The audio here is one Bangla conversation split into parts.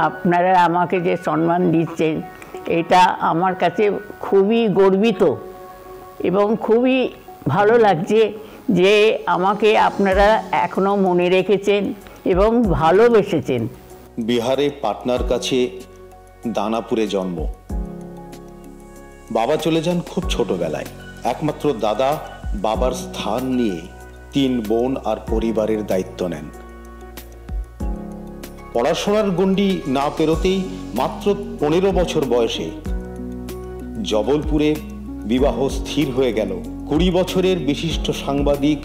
আপনারা আমাকে যে সম্মান দিচ্ছেন এটা আমার কাছে খুবই গর্বিত এবং খুবই ভালো লাগছে যে আমাকে আপনারা এখনো মনে রেখেছেন এবং ভালোবেসেছেন। বিহারে পাটনার কাছে দানাপুরে জন্ম। বাবা চলে যান খুব ছোটবেলায়। একমাত্র দাদা বাবার স্থান নিয়ে 3 বোন আর পরিবারের দায়িত্ব নেন। পড়াশোনার গণ্ডি না পেরোতেই মাত্র 15 বছর বয়সে জবলপুরে বিবাহ স্থির হয়ে গেল 20 বছরের বিশিষ্ট সাংবাদিক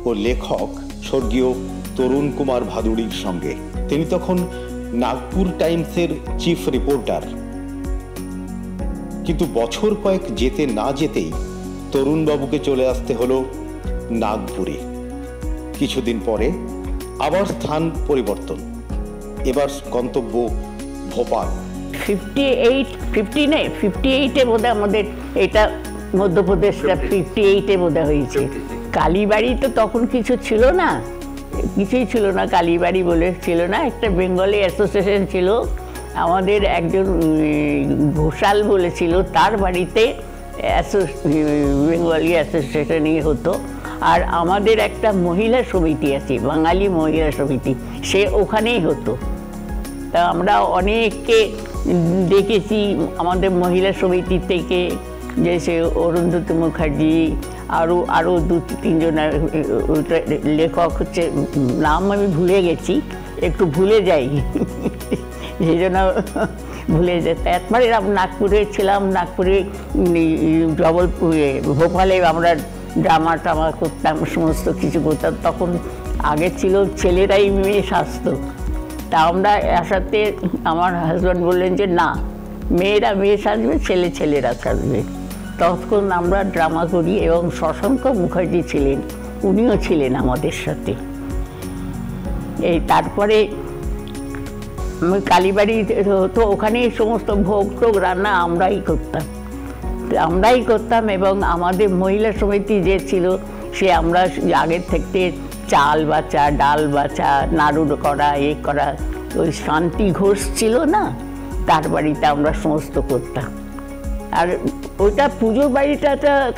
ও লেখক স্বর্গীয় তরুণ কুমার ভাদুড়ির সঙ্গে। তিনি তখন নাগপুর টাইমসের চিফ রিপোর্টার। কিন্তু বছর কয়েক যেতে না যেতেই তরুণবাবুকে চলে আসতে হলো নাগপুরে। কিছুদিন পরে আবার স্থান পরিবর্তন, এবার গন্তব্য ভোপাল। 58-এ বোধহয় আমাদের এটা মধ্যপ্রদেশটা 58-এ বোধহয় হয়েছে। কালীবাড়ি তো তখন কিছু ছিল না, কিছুই ছিল না, কালীবাড়ি বলে ছিল না। একটা বেঙ্গলি অ্যাসোসিয়েশন ছিল, আমাদের একজন ঘোষাল বলেছিল, তার বাড়িতে বেঙ্গলি অ্যাসোসিয়েশনই হতো। আর আমাদের একটা মহিলা সমিতি আছে, বাঙালি মহিলা সমিতি, সে ওখানেই হতো। তা আমরা অনেককে দেখেছি আমাদের মহিলা সমিতি থেকে, যে সে অরুন্ধতী মুখার্জি, আরও 2-3 জন লেখক হচ্ছে, নাম আমি ভুলে গেছি, একটু ভুলে যাই সেই জন্য ভুলে যাই। তারপরে নাগপুরে ছিলাম, নাগপুরে জবলপুরে ভোপালে আমরা ড্রামা টামা করতাম, সমস্ত কিছু করতাম। তখন আগে ছিল ছেলেরাই মেয়ে সাজতো, তা আমরা আসাতে আমার হাজব্যান্ড বললেন যে না, মেয়েরা মেয়ে সাজবে, ছেলেরা সাজবে। তখন আমরা ড্রামা করি এবং শশাঙ্ক মুখার্জি ছিলেন, উনিও ছিলেন আমাদের সাথে। এই তারপরে কালীবাড়ি তো ওখানে সমস্ত ভোগ টোগ রান্না আমরাই করতাম এবং আমাদের মহিলা সমিতি যে ছিল সে আমরা আগের থেকে চাল বাছা, ডাল বাছা, নাড়ু করা, করা, ওই শান্তি ঘোষ ছিল না, তার বাড়িতে আমরা সমস্ত করতাম। আর ওইটা পুজোর বাড়িটা,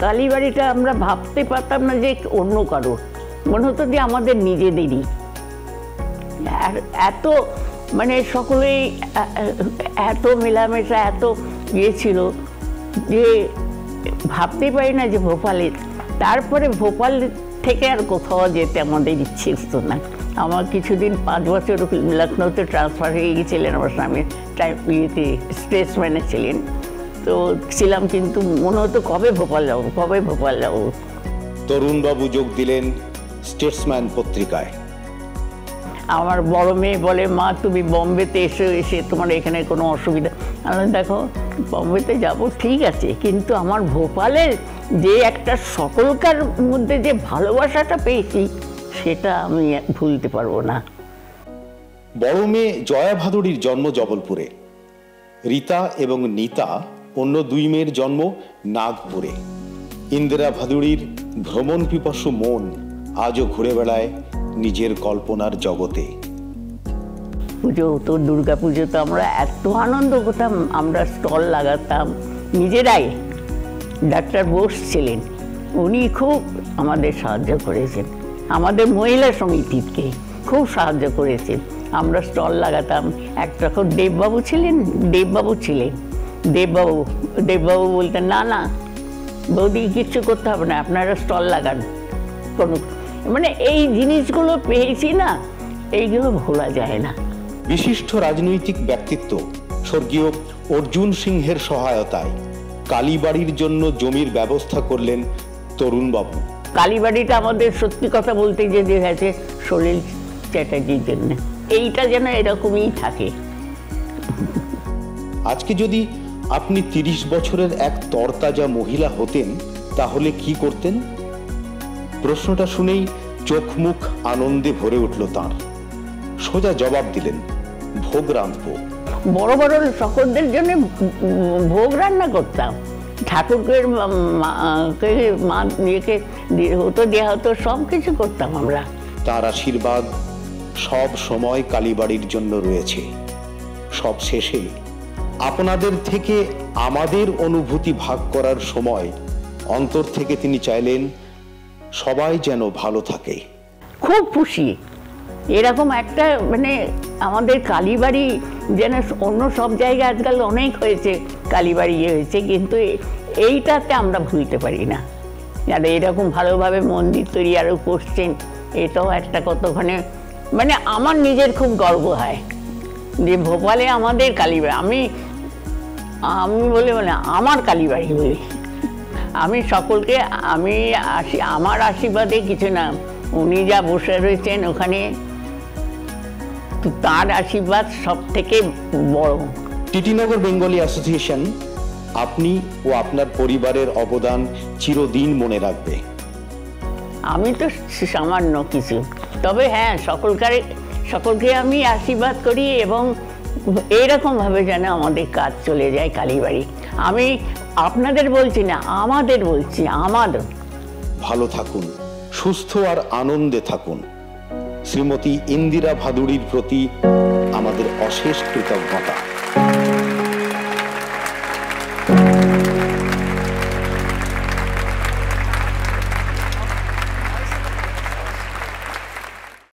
কালী বাড়িটা আমরা ভাবতে পারতাম না যে অন্য কারো, মনে হতো যে আমাদের নিজেদেরই। আর এত মানে সকলেই এত মেলামেশা, এত ছিল যে ভাবতে পারি না যে ভোপালে। তারপরে ভোপাল থেকে আর কোথাও যেতে আমাদের ইচ্ছে হতো না। আমার কিছুদিন 5 বছর লখনৌতে ট্রান্সফার হয়ে গিয়েছিলেন আমার স্বামী, স্টেটসম্যানে ছিলেন, তো ছিলাম, কিন্তু মনে হতো কবে ভোপাল যাবো। তরুণবাবু যোগ দিলেন স্টেটসম্যান পত্রিকায়। আমার বড় মেয়ে বলে, মা তুমি বম্বেতে এসে তোমার এখানে কোনো অসুবিধা? আমি দেখো, বম্বেতে যাব ঠিক আছে, কিন্তু আমার ভোপালের যে একটা সকলকার মধ্যে যে ভালোবাসাটা পেয়েছি সেটা আমি ভুলতে পারবো না। বড় মেয়ে জয়া ভাদুড়ির জন্ম জবলপুরে, রীতা এবং নীতা অন্য 2 মেয়ের জন্ম নাগপুরে। ইন্দিরা ভাদুড়ির ভ্রমণ পিপাসু মন আজও ঘুরে বেড়ায় নিজের কল্পনার জগতে। পুজো তো, দুর্গা পুজো তো আমরা এত আনন্দ করতাম, আমরা স্টল লাগাতাম নিজেরাই। ডাক্তার বোস ছিলেন, উনি খুব আমাদের সাহায্য করেছেন, আমাদের মহিলা সমিতিকে খুব সাহায্য করেছেন। আমরা স্টল লাগাতাম। তখন দেববাবু বলতেন, না বৌদি কিচ্ছু করতে হবে না, আপনারা স্টল লাগান। মানে এই জিনিসগুলো পেয়েছি না, এইগুলো ভোলা যায় না। বিশিষ্ট রাজনৈতিক ব্যক্তিত্ব স্বর্গীয় অর্জুন সিংহের সহায়তায় কালীবাড়ির জন্য জমির ব্যবস্থা করলেন তরুণবাবু। কালীবাড়িটা আমাদের সত্যি কথা বলতে যে গেছে সলিল চ্যাটার্জির জন্য, এইটা যেন এরকমই থাকে। আজকে যদি আপনি 30 বছরের এক তরতাজা মহিলা হতেন তাহলে কি করতেন? প্রশ্নটা শুনেই চোখ মুখ আনন্দে ভরে উঠল তাঁর। সোজা জবাব দিলেন, ভোগ রাঁধবো। বড় বড় সকলদের জন্য ভোগ রান্না করতাম, ঠাকুরকে হতো, দেওয়া হতো, সব কিছু করতাম আমরা। তার আশীর্বাদ সব সময় কালীবাড়ির জন্য রয়েছে। সব শেষে আপনাদের থেকে আমাদের অনুভূতি ভাগ করার সময় অন্তর থেকে তিনি চাইলেন সবাই যেন ভালো থাকে। খুব খুশি। এরকম একটা মানে আমাদের কালীবাড়ি যেন, অন্য সব জায়গায় আজকাল অনেক হয়েছে কালীবাড়ি হয়েছে, কিন্তু এইটাতে আমরা ভুলতে পারি না। আর এরকম ভালোভাবে মন্দির তৈরি আরও করছেন, এটাও একটা কতখানি মানে আমার নিজের খুব গর্ব হয় যে ভোপালে আমাদের কালীবাড়ি, আমি বলে আমার কালীবাড়ি বলি। আমি সকলকে আমার আশীর্বাদে কিছু না, উনি যা বসে রয়েছেন ওখানে, তার আশীর্বাদ সব থেকে বড়। টিটিনগর বেঙ্গলি অ্যাসোসিয়েশন আপনি ও আপনার পরিবারের অবদান চিরদিন মনে রাখবে। আমি তো সামান্য কিছু, তবে হ্যাঁ সকলকে আমি আশীর্বাদ করি এবং এইরকমভাবে যেন আমাদের কাজ চলে যায় কালীবাড়ি। আমি আপনাদের বলছি না, আমাদের বলছি, আমাদের। ভালো থাকুন, সুস্থ আর আনন্দে থাকুন। শ্রীমতী ইন্দিরা ভাদুড়ির প্রতি আমাদের অশেষ কৃতজ্ঞতা।